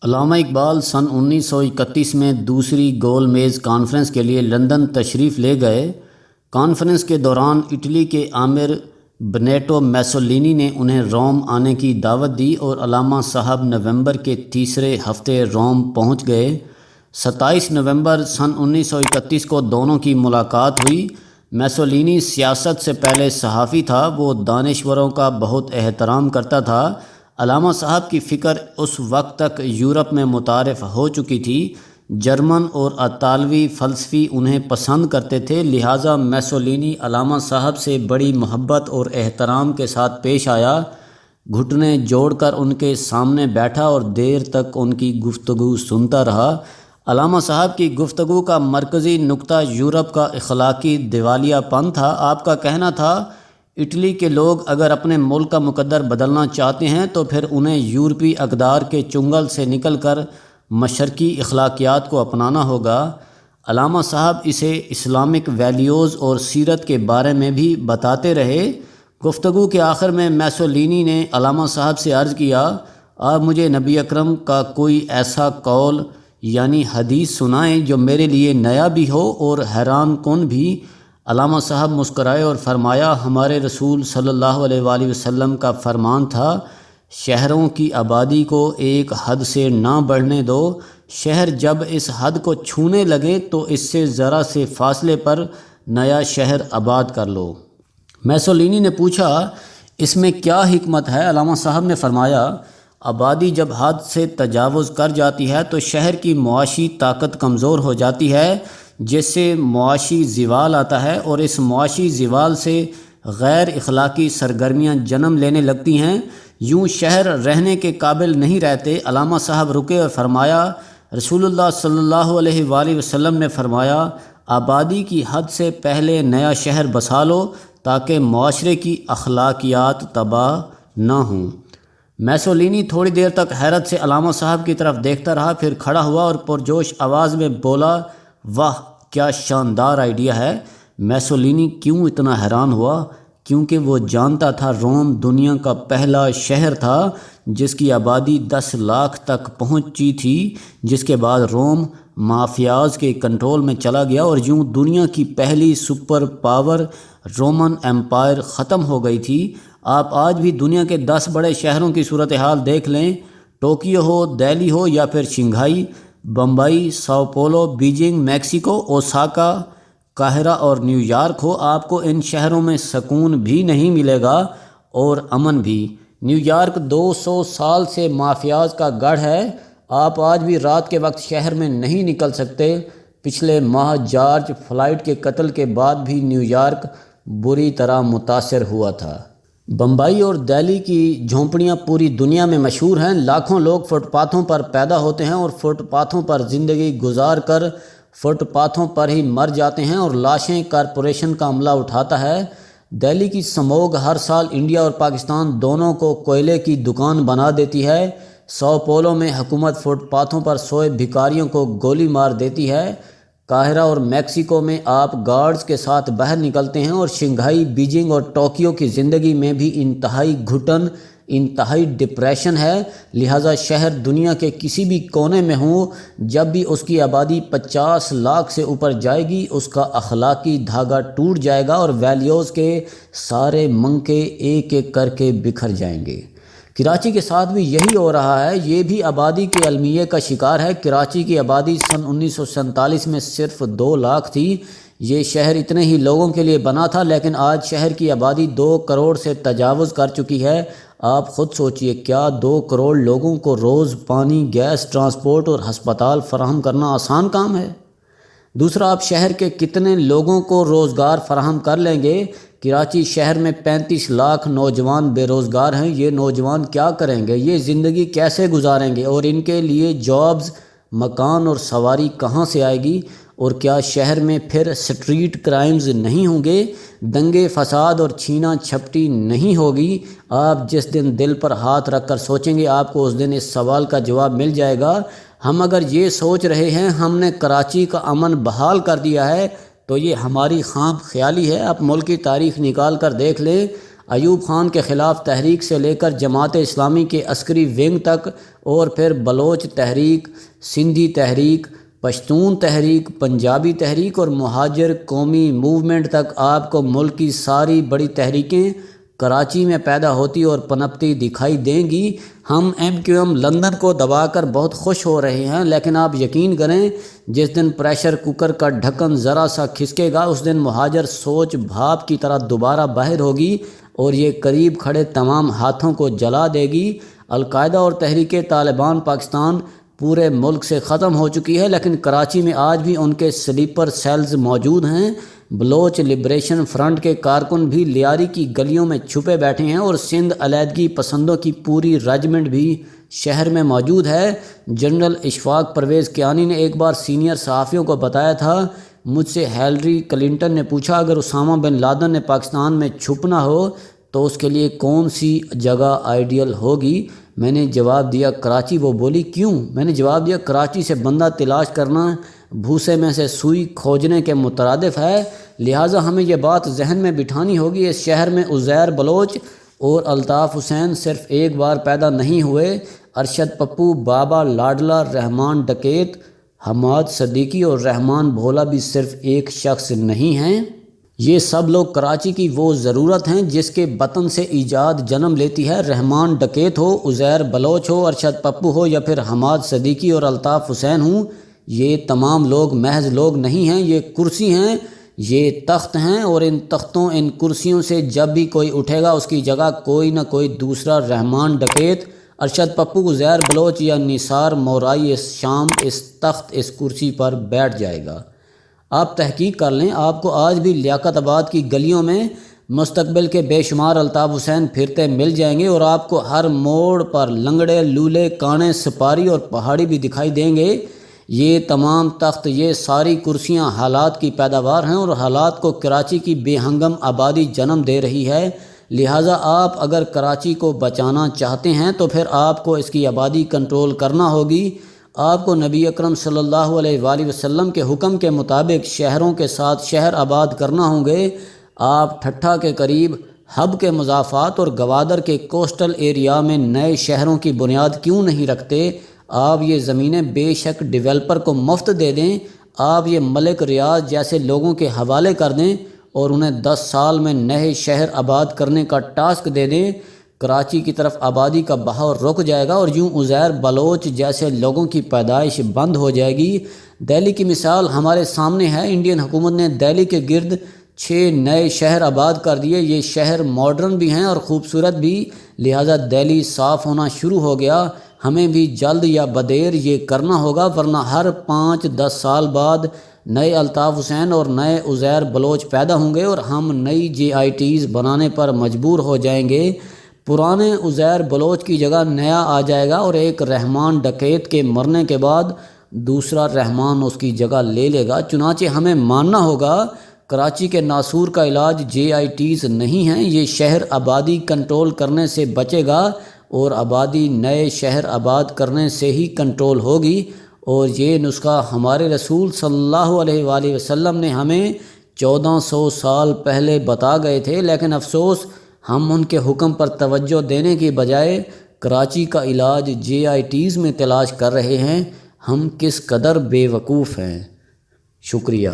علامہ اقبال سن 1931 میں دوسری گول میز کانفرنس کے لیے لندن تشریف لے گئے۔ کانفرنس کے دوران اٹلی کے آمر بنیٹو میسولینی نے انہیں روم آنے کی دعوت دی اور علامہ صاحب نومبر کے تیسرے ہفتے روم پہنچ گئے۔ 27 نومبر سن 1931 کو دونوں کی ملاقات ہوئی۔ میسولینی سیاست سے پہلے صحافی تھا، وہ دانشوروں کا بہت احترام کرتا تھا۔ علامہ صاحب کی فکر اس وقت تک یورپ میں متعارف ہو چکی تھی۔ جرمن اور اطالوی فلسفی انہیں پسند کرتے تھے، لہٰذا میسولینی علامہ صاحب سے بڑی محبت اور احترام کے ساتھ پیش آیا، گھٹنے جوڑ کر ان کے سامنے بیٹھا اور دیر تک ان کی گفتگو سنتا رہا۔ علامہ صاحب کی گفتگو کا مرکزی نقطہ یورپ کا اخلاقی دیوالیہ پن تھا۔ آپ کا کہنا تھا، اٹلی کے لوگ اگر اپنے ملک کا مقدر بدلنا چاہتے ہیں تو پھر انہیں یورپی اقدار کے چنگل سے نکل کر مشرقی اخلاقیات کو اپنانا ہوگا۔ علامہ صاحب اسے اسلامک ویلیوز اور سیرت کے بارے میں بھی بتاتے رہے۔ گفتگو کے آخر میں میسولینی نے علامہ صاحب سے عرض کیا، آپ مجھے نبی اکرم کا کوئی ایسا قول یعنی حدیث سنائیں جو میرے لیے نیا بھی ہو اور حیران کن بھی۔ علامہ صاحب مسکرائے اور فرمایا، ہمارے رسول صلی اللہ علیہ وآلہ وسلم کا فرمان تھا، شہروں کی آبادی کو ایک حد سے نہ بڑھنے دو، شہر جب اس حد کو چھونے لگے تو اس سے ذرا سے فاصلے پر نیا شہر آباد کر لو۔ میسولینی نے پوچھا، اس میں کیا حکمت ہے؟ علامہ صاحب نے فرمایا، آبادی جب حد سے تجاوز کر جاتی ہے تو شہر کی معاشی طاقت کمزور ہو جاتی ہے، جس سے معاشی زوال آتا ہے اور اس معاشی زوال سے غیر اخلاقی سرگرمیاں جنم لینے لگتی ہیں، یوں شہر رہنے کے قابل نہیں رہتے۔ علامہ صاحب رکے اور فرمایا، رسول اللہ صلی اللہ علیہ وآلہ وسلم نے فرمایا، آبادی کی حد سے پہلے نیا شہر بسا لو تاکہ معاشرے کی اخلاقیات تباہ نہ ہوں۔ میسولینی تھوڑی دیر تک حیرت سے علامہ صاحب کی طرف دیکھتا رہا، پھر کھڑا ہوا اور پرجوش آواز میں بولا، واہ کیا شاندار آئیڈیا ہے۔ میسولینی کیوں اتنا حیران ہوا؟ کیونکہ وہ جانتا تھا روم دنیا کا پہلا شہر تھا جس کی آبادی 10 لاکھ تک پہنچی تھی، جس کے بعد روم مافیاز کے کنٹرول میں چلا گیا اور یوں دنیا کی پہلی سپر پاور رومن ایمپائر ختم ہو گئی تھی۔ آپ آج بھی دنیا کے 10 بڑے شہروں کی صورتحال دیکھ لیں، ٹوکیو ہو، دہلی ہو یا پھر Shanghai, Bombay, Sao Paulo, Beijing, Mexico, Osaka, قاہرہ اور نیو یارک ہو، آپ کو ان شہروں میں سکون بھی نہیں ملے گا اور امن بھی۔ نیو یارک 200 سال سے مافیاز کا گڑھ ہے، آپ آج بھی رات کے وقت شہر میں نہیں نکل سکتے۔ پچھلے ماہ جارج فلائیڈ کے قتل کے بعد بھی نیو یارک بری طرح متاثر ہوا تھا۔ بمبئی اور دہلی کی جھونپڑیاں پوری دنیا میں مشہور ہیں، لاکھوں لوگ فٹ پاتھوں پر پیدا ہوتے ہیں اور فٹ پاتھوں پر زندگی گزار کر فٹ پاتھوں پر ہی مر جاتے ہیں اور لاشیں کارپوریشن کا عملہ اٹھاتا ہے۔ دہلی کی سموگ ہر سال انڈیا اور پاکستان دونوں کو کوئلے کی دکان بنا دیتی ہے۔ ساؤ پولو میں حکومت فٹ پاتھوں پر سوئے بھکاریوں کو گولی مار دیتی ہے۔ قاہرہ اور میکسیکو میں آپ گارڈز کے ساتھ باہر نکلتے ہیں اور شنگھائی، بیجنگ اور ٹوکیو کی زندگی میں بھی انتہائی گھٹن، انتہائی ڈپریشن ہے۔ لہٰذا شہر دنیا کے کسی بھی کونے میں ہوں، جب بھی اس کی آبادی 50 لاکھ سے اوپر جائے گی، اس کا اخلاقی دھاگا ٹوٹ جائے گا اور ویلیوز کے سارے منکے ایک ایک کر کے بکھر جائیں گے۔ کراچی کے ساتھ بھی یہی ہو رہا ہے، یہ بھی آبادی کے المیہ کا شکار ہے۔ کراچی کی آبادی سن 1947 میں صرف 2 لاکھ تھی۔ یہ شہر اتنے ہی لوگوں کے لیے بنا تھا، لیکن آج شہر کی آبادی 2 کروڑ سے تجاوز کر چکی ہے۔ آپ خود سوچئے، کیا 2 کروڑ لوگوں کو روز پانی، گیس، ٹرانسپورٹ اور ہسپتال فراہم کرنا آسان کام ہے؟ دوسرا، آپ شہر کے کتنے لوگوں کو روزگار فراہم کر لیں گے؟ کراچی شہر میں 35 لاکھ نوجوان بے روزگار ہیں۔ یہ نوجوان کیا کریں گے؟ یہ زندگی کیسے گزاریں گے؟ اور ان کے لیے جابز، مکان اور سواری کہاں سے آئے گی؟ اور کیا شہر میں پھر سٹریٹ کرائمز نہیں ہوں گے؟ دنگے فساد اور چھینا چھپٹی نہیں ہوگی؟ آپ جس دن دل پر ہاتھ رکھ کر سوچیں گے، آپ کو اس دن اس سوال کا جواب مل جائے گا۔ ہم اگر یہ سوچ رہے ہیں ہم نے کراچی کا امن بحال کر دیا ہے تو یہ ہماری خام خیالی ہے۔ آپ ملک کی تاریخ نکال کر دیکھ لیں، ایوب خان کے خلاف تحریک سے لے کر جماعت اسلامی کے عسکری ونگ تک، اور پھر بلوچ تحریک، سندھی تحریک، پشتون تحریک، پنجابی تحریک اور مہاجر قومی موومنٹ تک آپ کو ملک کی ساری بڑی تحریکیں کراچی میں پیدا ہوتی اور پنپتی دکھائی دیں گی۔ ہم MQM لندن کو دبا کر بہت خوش ہو رہے ہیں، لیکن آپ یقین کریں جس دن پریشر کوکر کا ڈھکن ذرا سا کھسکے گا اس دن مہاجر سوچ بھاپ کی طرح دوبارہ باہر ہوگی اور یہ قریب کھڑے تمام ہاتھوں کو جلا دے گی۔ القاعدہ اور تحریک طالبان پاکستان پورے ملک سے ختم ہو چکی ہے، لیکن کراچی میں آج بھی ان کے سلیپر سیلز موجود ہیں۔ بلوچ لبریشن فرنٹ کے کارکن بھی لیاری کی گلیوں میں چھپے بیٹھے ہیں اور سندھ علیحدگی پسندوں کی پوری رجمنٹ بھی شہر میں موجود ہے۔ جنرل اشفاق پرویز کیانی نے ایک بار سینئر صحافیوں کو بتایا تھا، مجھ سے ہیلری کلنٹن نے پوچھا اگر اسامہ بن لادن نے پاکستان میں چھپنا ہو تو اس کے لیے کون سی جگہ آئیڈیل ہوگی؟ میں نے جواب دیا کراچی۔ وہ بولی کیوں؟ میں نے جواب دیا کراچی سے بندہ تلاش کرنا بھوسے میں سے سوئی کھوجنے کے مترادف ہے، لہٰذا ہمیں یہ بات ذہن میں بٹھانی ہوگی اس شہر میں عزیر بلوچ اور الطاف حسین صرف ایک بار پیدا نہیں ہوئے، ارشد پپو، بابا لاڈلا، رحمان ڈکیت، حماد صدیقی اور رحمان بھولا بھی صرف ایک شخص نہیں ہیں۔ یہ سب لوگ کراچی کی وہ ضرورت ہیں جس کے بطن سے ایجاد جنم لیتی ہے۔ رحمان ڈکیت ہو، عزیر بلوچ ہو، ارشد پپو ہو یا پھر حماد صدیقی اور الطاف حسین ہوں، یہ تمام لوگ محض لوگ نہیں ہیں، یہ کرسی ہیں، یہ تخت ہیں، اور ان تختوں ان کرسیوں سے جب بھی کوئی اٹھے گا اس کی جگہ کوئی نہ کوئی دوسرا رحمان ڈکیت، ارشد پپو، عزیر بلوچ یا نثار مورائی اس شام اس تخت اس کرسی پر بیٹھ جائے گا۔ آپ تحقیق کر لیں، آپ کو آج بھی لیاقت آباد کی گلیوں میں مستقبل کے بے شمار الطاف حسین پھرتے مل جائیں گے، اور آپ کو ہر موڑ پر لنگڑے، لولے، کانے، سپاری اور پہاڑی بھی دکھائی دیں گے۔ یہ تمام تخت، یہ ساری کرسیاں حالات کی پیداوار ہیں، اور حالات کو کراچی کی بے ہنگم آبادی جنم دے رہی ہے۔ لہٰذا آپ اگر کراچی کو بچانا چاہتے ہیں تو پھر آپ کو اس کی آبادی کنٹرول کرنا ہوگی۔ آپ کو نبی اکرم صلی اللہ علیہ وآلہ وسلم کے حکم کے مطابق شہروں کے ساتھ شہر آباد کرنا ہوں گے۔ آپ ٹھٹھا کے قریب ہب کے مضافات اور گوادر کے کوسٹل ایریا میں نئے شہروں کی بنیاد کیوں نہیں رکھتے؟ آپ یہ زمینیں بے شک ڈیولپر کو مفت دے دیں، آپ یہ ملک ریاض جیسے لوگوں کے حوالے کر دیں اور انہیں 10 سال میں نئے شہر آباد کرنے کا ٹاسک دے دیں، کراچی کی طرف آبادی کا بہاؤ رک جائے گا اور یوں عزیر بلوچ جیسے لوگوں کی پیدائش بند ہو جائے گی۔ دہلی کی مثال ہمارے سامنے ہے، انڈین حکومت نے دہلی کے گرد 6 نئے شہر آباد کر دیے۔ یہ شہر ماڈرن بھی ہیں اور خوبصورت بھی، لہٰذا دہلی صاف ہونا شروع ہو گیا۔ ہمیں بھی جلد یا بدیر یہ کرنا ہوگا، ورنہ ہر 5-10 سال بعد نئے الطاف حسین اور نئے عزیر بلوچ پیدا ہوں گے اور ہم نئی JITs بنانے پر مجبور ہو جائیں گے۔ پرانے عزیر بلوچ کی جگہ نیا آ جائے گا اور ایک رحمان ڈکیت کے مرنے کے بعد دوسرا رحمان اس کی جگہ لے لے گا۔ چنانچہ ہمیں ماننا ہوگا کراچی کے ناسور کا علاج JITs نہیں ہیں، یہ شہر آبادی کنٹرول کرنے سے بچے گا اور آبادی نئے شہر آباد کرنے سے ہی کنٹرول ہوگی، اور یہ نسخہ ہمارے رسول صلی اللہ علیہ وآلہ وسلم نے ہمیں 1400 سال پہلے بتا گئے تھے، لیکن افسوس ہم ان کے حکم پر توجہ دینے کی بجائے کراچی کا علاج JITs میں تلاش کر رہے ہیں۔ ہم کس قدر بے وقوف ہیں۔ شکریہ۔